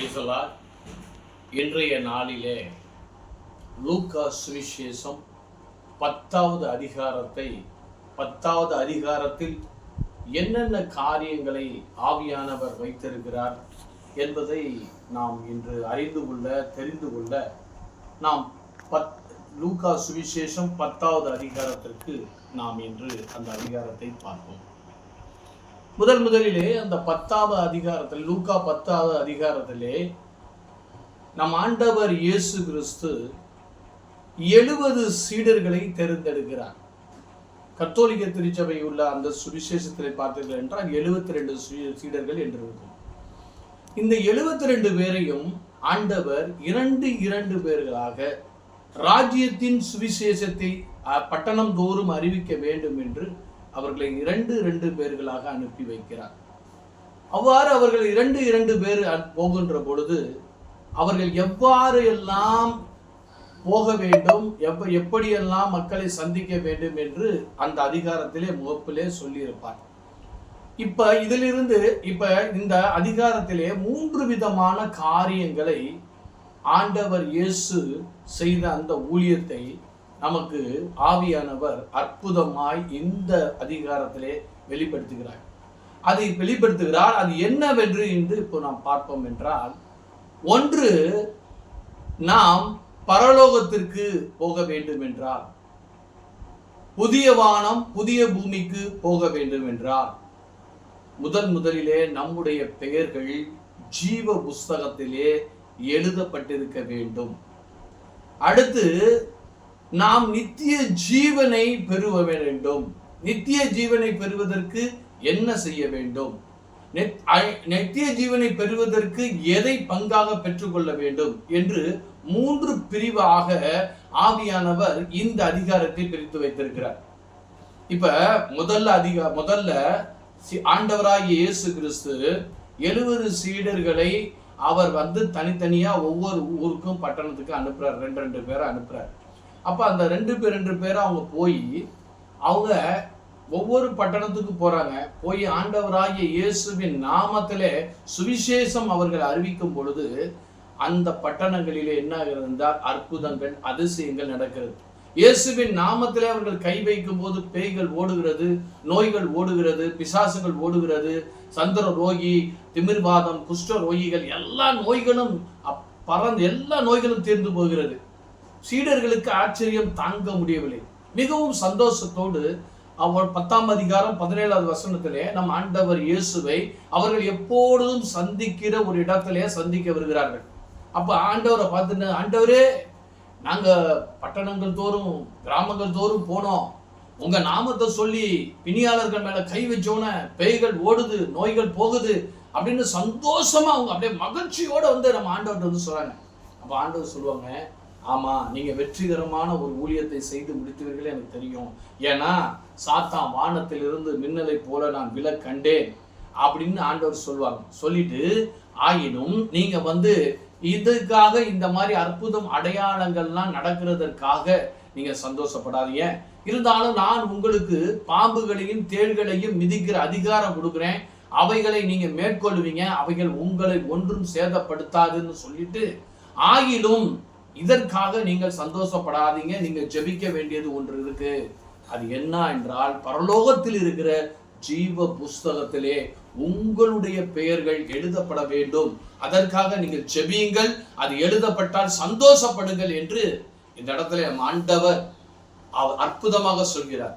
Praise the Lord. இன்றைய நாளிலே லூக்கா சுவிசேஷம் 10வது அதிகாரத்தில் என்னென்ன காரியங்களை ஆவியானவர் வைத்திருக்கிறார் என்பதை நாம் இன்று தெரிந்து கொள்ள நாம் லூக்கா சுவிசேஷம் 10வது அதிகாரத்திற்கு நாம் இன்று அந்த அதிகாரத்தை பார்ப்போம். முதலிலே அந்த 10வது அதிகாரத்தில், லூக்கா 10வது அதிகாரத்திலே நம் ஆண்டவர் இயேசு கிறிஸ்து 70 சீடர்களை தேர்ந்தெடுக்கிறார். கத்தோலிக்க திருச்சபை உள்ள அந்த சுவிசேஷத்திலே பார்த்தீர்கள் என்றால் 72 சீடர்கள் என்று இருக்கும். இந்த 72 பேரையும் ஆண்டவர் 2 பேர்களாக ராஜ்யத்தின் சுவிசேஷத்தை பட்டணம் தோறும் அறிவிக்க வேண்டும் என்று அவர்களை 2 பேர்களாக அனுப்பி வைக்கிறார். அவ்வாறு அவர்கள் 2 பேர் போகின்ற பொழுது அவர்கள் எவ்வாறு எல்லாம் போக வேண்டும், எப்படியெல்லாம் மக்களை சந்திக்க வேண்டும் என்று அந்த அதிகாரத்திலே முகப்பிலே சொல்லியிருப்பார். இதிலிருந்து இந்த அதிகாரத்திலே 3 விதமான காரியங்களை ஆண்டவர் இயேசு செய்த அந்த ஊழியத்தை நமக்கு ஆவியானவர் அற்புதமாய் இந்த அதிகாரத்திலே வெளிப்படுத்துகிறார். அது என்னவென்று இன்று இப்போ நாம் பார்ப்போம் என்றால், ஒன்று, நாம் பரலோகத்திற்கு போக வேண்டும் என்றால், புதிய வானம் புதிய பூமிக்கு போக வேண்டும் என்றால், முதலிலே நம்முடைய பெயர்கள் ஜீவ புஸ்தகத்திலே எழுதப்பட்டிருக்க வேண்டும். அடுத்து, நாம் நித்திய ஜீவனை பெறுவ வேண்டும். நித்திய ஜீவனை பெறுவதற்கு என்ன செய்ய வேண்டும்? நித்திய ஜீவனை பெறுவதற்கு எதை பங்காக பெற்றுக்கொள்ள வேண்டும் என்று 3 பிரிவாக ஆவியானவர் இந்த அதிகாரத்தை பிரித்து வைத்திருக்கிறார். முதல்ல ஆண்டவராகிய இயேசு கிறிஸ்து 70 சீடர்களை அவர் தனித்தனியா ஒவ்வொரு ஊருக்கும் பட்டணத்துக்கு அனுப்புறார். 2 பேரை அனுப்புறார். அப்ப அந்த 2 பேரை அவங்க போய் அவங்க ஒவ்வொரு பட்டணத்துக்கு போறாங்க. போய் ஆண்டவராகிய இயேசுவின் நாமத்திலே சுவிசேஷம் அவர்கள் அறிவிக்கும் பொழுது அந்த பட்டணங்களிலே என்ன ஆகிறது என்றால் அற்புதங்கள், அதிசயங்கள் நடக்கிறது. இயேசுவின் நாமத்திலே அவர்கள் கை வைக்கும் போது பேய்கள் ஓடுகிறது, நோய்கள் ஓடுகிறது, பிசாசுகள் ஓடுகிறது, சந்திர ரோகி, திமிர்வாதம், குஷ்ட ரோகிகள் எல்லா நோய்களும் தீர்ந்து போகிறது. சீடர்களுக்கு ஆச்சரியம் தாங்க முடியவில்லை. மிகவும் சந்தோஷத்தோடு அவர் 10ஆம் அதிகாரம் 17வது வசனத்திலே நம் ஆண்டவர் இயேசுவை அவர்கள் எப்பொழுதும் சந்திக்கிற ஒரு இடத்திலே சந்திக்க வருகிறார்கள். அப்ப ஆண்டவரை பார்த்துட்டு, ஆண்டவரே, நாங்க பட்டணங்கள் தோறும் கிராமங்கள் தோறும் போனோம், உங்க நாமத்தை சொல்லி பிணியாளர்கள் மேல கை வச்சோன பேய்கள் ஓடுது, நோய்கள் போகுது அப்படின்னு சந்தோஷமா அவங்க அப்படியே மகிழ்ச்சியோட நம்ம ஆண்டவர்கிட்ட சொல்றாங்க. அப்ப ஆண்டவர் சொல்லுவாங்க, ஆமா, நீங்க வெற்றிகரமான ஒரு ஊழியத்தை செய்து முடித்தீர்கள் எனக்கு தெரியும். ஏன்னா சாத்தான் வானத்திலிருந்து மின்னலை போல நான் விழ கண்டேன் அப்படின்னு ஆண்டவர் சொல்லுவாங்க. சொல்லிட்டு, ஆயினும் நீங்க இதுக்காக இந்த மாதிரி அற்புதம் அடையாளங்கள்லாம் நடக்கிறதற்காக நீங்க சந்தோஷப்படாதீங்க. இருந்தாலும் நான் உங்களுக்கு பாம்புகளையும் தேள்களையும் மிதிக்கிற அதிகாரம் கொடுக்குறேன், அவைகளை நீங்க மேற்கொள்வீங்க, அவைகள் உங்களை ஒன்றும் சேதப்படுத்தாதுன்னு சொல்லிட்டு, ஆகிலும் இதற்காக நீங்கள் சந்தோஷப்படாதீங்க, நீங்க ஜெபிக்க வேண்டியது ஒன்று இருக்கு. அது என்ன என்றால், பரலோகத்தில் இருக்கிற ஜீவ புஸ்தகத்திலே உங்களுடைய பெயர்கள் எழுதப்பட வேண்டும். அதற்காக நீங்கள் ஜெபியுங்கள், அது எழுதப்பட்டால் சந்தோஷப்படுங்கள் என்று இந்த இடத்துல ஆண்டவர் அற்புதமாக சொல்கிறார்.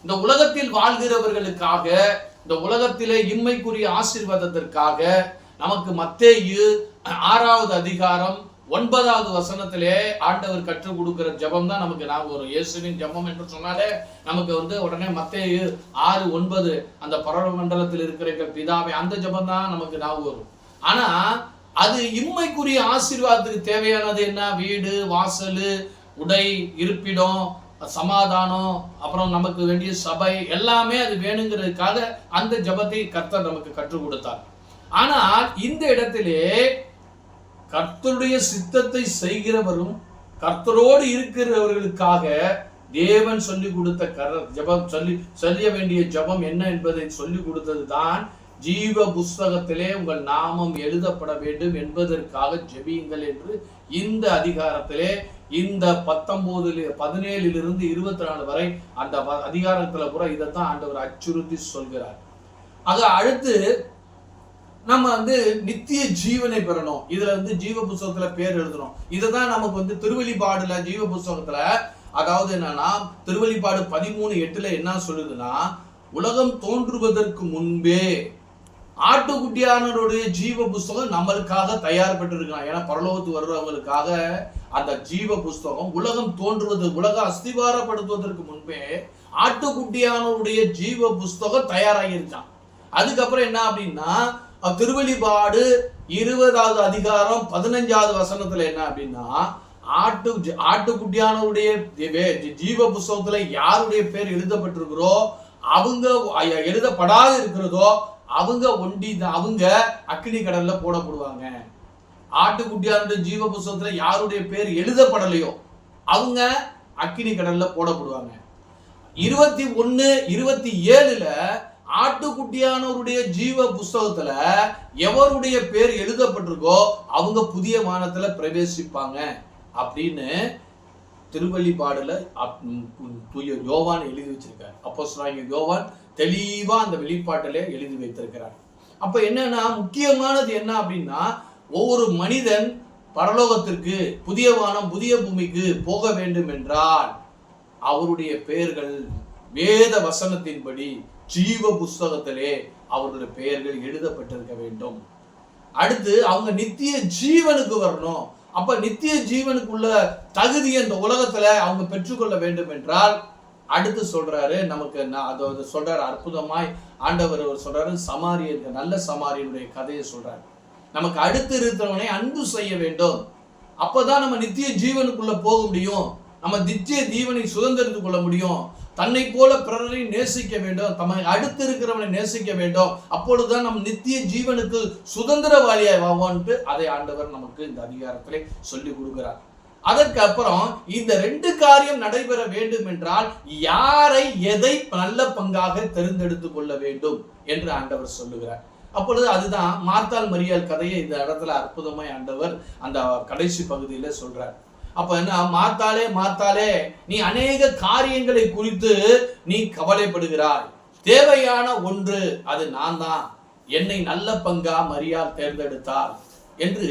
இந்த உலகத்தில் வாழ்கிறவர்களுக்காக, இந்த உலகத்திலே இம்மைக்குரிய ஆசீர்வாதத்திற்காக நமக்கு மத்தேயு 6வது அதிகாரம் 9வது வசனத்திலே ஆண்டவர் கற்றுக் கொடுக்கிற ஜபம் தான் நமக்கு ஒரு இயேசுவின் ஜபம் என்று சொன்னாலே நமக்கு உடனே மத்தேயு 6:9 அந்த பரலோக மண்டலத்தில் இருக்கிற பிதாவே, அந்த ஜபம் தான் நமக்கு வரும். ஆனா அது இம்மைக்குரிய ஆசீர்வாதத்துக்கு தேவையானது என்ன? வீடு, வாசல், உடை, இருப்பிடம், சமாதானம், அப்புறம் நமக்கு வேண்டிய சபை, எல்லாமே அது வேணுங்கிறதுக்காக அந்த ஜபத்தை கர்த்தர் நமக்கு கற்றுக் கொடுத்தார். ஆனால் இந்த இடத்திலே கர்த்தருடைய சித்தத்தை செய்கிறவரும் கர்த்தரோடு இருக்கிறவர்களுக்காக தேவன் சொல்லி கொடுத்த ஜபம், சொல்ல வேண்டிய ஜபம் என்ன என்பதை சொல்லி கொடுத்தது தான் ஜீவ புஸ்தகத்திலே உங்கள் நாமம் எழுதப்பட வேண்டும் என்பதற்காக ஜெபியுங்கள் என்று இந்த அதிகாரத்திலே இந்த 17 24 வரை அந்த அதிகாரத்துல கூட இதைத்தான் ஆண்டவர் அச்சுறுத்தி சொல்கிறார். ஆக அடுத்து நம்ம நித்திய ஜீவனை பெறணும். இதுல ஜீவ புஸ்தகத்துல பேர் எழுதணும். இதுதான் நமக்கு திருவெளிப்பாடுல ஜீவ புஸ்தகத்துல, அதாவது என்னன்னா திருவெளிப்பாடு 13:8 என்ன சொல்லுதுன்னா, உலகம் தோன்றுவதற்கு முன்பே ஆட்டுக்குட்டியானவருடைய ஜீவ புஸ்தகம் நம்மளுக்காக தயார்பட்டிருக்கலாம். ஏன்னா பரலோகத்து வர்றவங்களுக்காக அந்த ஜீவ புஸ்தகம் உலகம் தோன்றுவது, உலக அஸ்திவாரப்படுத்துவதற்கு முன்பே ஆட்டுக்குட்டியானவருடைய ஜீவ புஸ்தகம் தயாராகிருச்சான். அதுக்கப்புறம் என்ன அப்படின்னா, திருவெளிப்பாடு 20வது அதிகாரம் 15வது வசனத்துல என்ன அப்படின்னா, ஆட்டுக்குட்டியானவருடைய ஜீவ புஸ்தகத்துல யாருடைய பேர் எழுதப்பட்டிருக்கிறோ, அவங்க எழுதப்படாது இருக்கிறதோ அவங்க அக்கினி கடல்ல போடப்படுவாங்க. ஆட்டுக்குட்டியானுடைய ஜீவ புஸ்தகத்துல யாருடைய பேர் எழுதப்படலையோ அவங்க அக்கினி கடல்ல போடப்படுவாங்க. 21:27 ஆட்டுக்குட்டியானவருடைய ஜீவ புஸ்தகத்துல எவருடைய பேர் எழுதப்பட்டிருக்கோ அவங்க புதிய வானத்துல பிரவேசிப்பாங்க அப்படின்னு திருவெளிப்பாடுல யோவான் எழுதி வச்சிருக்காரு. அப்போஸ்தலனாகிய யோவான் தெளிவா அந்த வெளிப்பாட்டிலே எழுதி வைத்திருக்கிறார். அப்ப என்னன்னா, முக்கியமானது என்ன அப்படின்னா, ஒவ்வொரு மனிதன் பரலோகத்திற்கு, புதிய வானம் புதிய பூமிக்கு போக வேண்டும் என்றால் அவருடைய பெயர்கள் வேத வசனத்தின்படி ஜீவ புஸ்தகத்திலே அவர்களுடைய பெயர்கள் எழுதப்பட்டிருக்க வேண்டும். அடுத்து அவங்க நித்திய ஜீவனுக்கு வரணும். அப்ப நித்திய ஜீவனுக்குள்ள தகுதியை இந்த உலகத்துல அவங்க பெற்றுக்கொள்ள வேண்டும் என்றால் அடுத்து சொல்றாரு நமக்கு, அதாவது சொல்றாரு அற்புதமாய் ஆண்டவர் சொல்றாரு, சமாரியன், நல்ல சமாரியனுடைய கதையை சொல்றாரு. நமக்கு அடுத்து இருக்கிறவனை அன்பு செய்ய வேண்டும். அப்பதான் நம்ம நித்திய ஜீவனுக்குள்ள போக முடியும். நம்ம நித்திய ஜீவனை சுதந்திரத்துக் கொள்ள முடியும். தன்னை போல பிறரை நேசிக்க வேண்டும், தம்மை அடுத்து இருக்கிறவனை நேசிக்க வேண்டும். அப்பொழுதுதான் நம்ம நித்திய ஜீவனுக்கு சுதந்திரவாளியாய் வாவோன்ட்டு அதை ஆண்டவர் நமக்கு இந்த அதிகாரத்திலே சொல்லி கொடுக்கிறார். அதற்கு அப்புறம் இந்த 2 காரியம் நடைபெற வேண்டும் என்றால் யாரை எதை நல்ல பங்காக தேர்ந்தெடுத்துக் கொள்ள வேண்டும் என்று ஆண்டவர் சொல்லுகிறார். அப்பொழுது அதுதான் மார்த்தாள் மரியாள் கதையை இந்த இடத்துல அற்புதமாய் ஆண்டவர் அந்த கடைசி பகுதியில சொல்றார். அப்ப என்ன, மார்த்தாளே நீ அநேக காரியங்களை குறித்து நீ கவலைப்படுகிறாய், தேவையான ஒன்று அது நான் தான், என்னை நல்ல பங்கா மரியாள் தேர்ந்தெடுத்தாள் என்று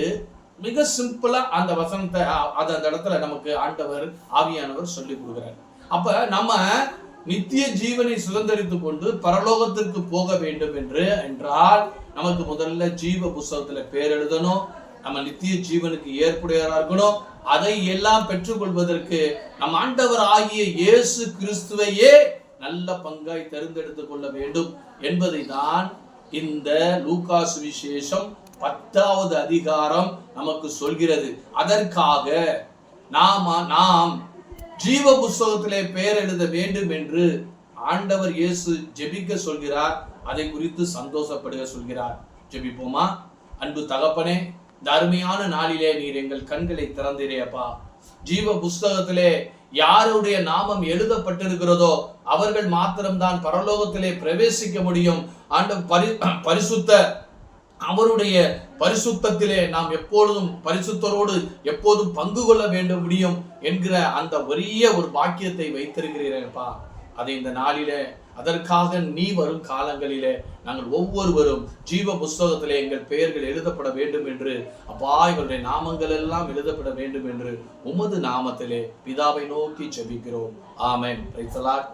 மிக சிம்பிளா அந்த வசனத்தை அந்த இடத்துல நமக்கு ஆண்டவர் ஆவியானவர் சொல்லி கொடுக்கிறார். அப்ப நம்ம நித்திய ஜீவனை சுதந்திரித்துக் கொண்டு பரலோகத்திற்கு போக வேண்டும் என்றால் நமக்கு முதல்ல ஜீவ புஸ்தகத்துல பேர் எழுதணும். நம்ம நித்திய ஜீவனுக்கு ஏற்புடையவராக இருக்கணும். அதை எல்லாம் பெற்றுக்கொள்வதற்கு நம் ஆண்டவர் ஆகிய இயேசு கிறிஸ்துவையே நல்ல பங்காய் தேர்ந்தெடுத்துக் கொள்ள வேண்டும் என்பதை தான் இந்த லூக்கா சுவிசேஷம் 10வது அதிகாரம் நமக்கு சொல்கிறது. அதற்காக நாம் ஜீவ புஸ்தகத்திலே பெயர் எழுத வேண்டும் என்று ஆண்டவர் இயேசு ஜெபிக்க சொல்கிறார். அதை குறித்து சந்தோஷப்படுக சொல்கிறார். ஜெபிப்போமா? அன்பு தகப்பனே, இந்த அருமையான நாளிலே நீர் எங்கள் கண்களை திறந்தீரேப்பா. ஜீவ புஸ்தகத்திலே யாருடைய நாமம் எழுதப்பட்டிருக்கிறதோ அவர்கள் மாத்திரம்தான் பரலோகத்திலே பிரவேசிக்க முடியும். பரிசுத்த அவருடைய பரிசுத்தத்திலே நாம் எப்பொழுதும் பரிசுத்தரோடு எப்போதும் பங்கு கொள்ள வேண்டும் முடியும் என்கிற அந்த பெரிய ஒரு பாக்கியத்தை வைத்திருக்கிறீரப்பா. அதை இந்த நாளிலே அதற்காக நீ வரும் காலங்களிலே நாங்கள் ஒவ்வொருவரும் ஜீவ புஸ்தகத்திலே எங்கள் பெயர்கள் எழுதப்பட வேண்டும் என்று, அப்பா இவருடைய நாமங்கள் எல்லாம் எழுதப்பட வேண்டும் என்று உமது நாமத்திலே பிதாவை நோக்கி ஜெபிக்கிறோம். ஆமென். Praise the Lord.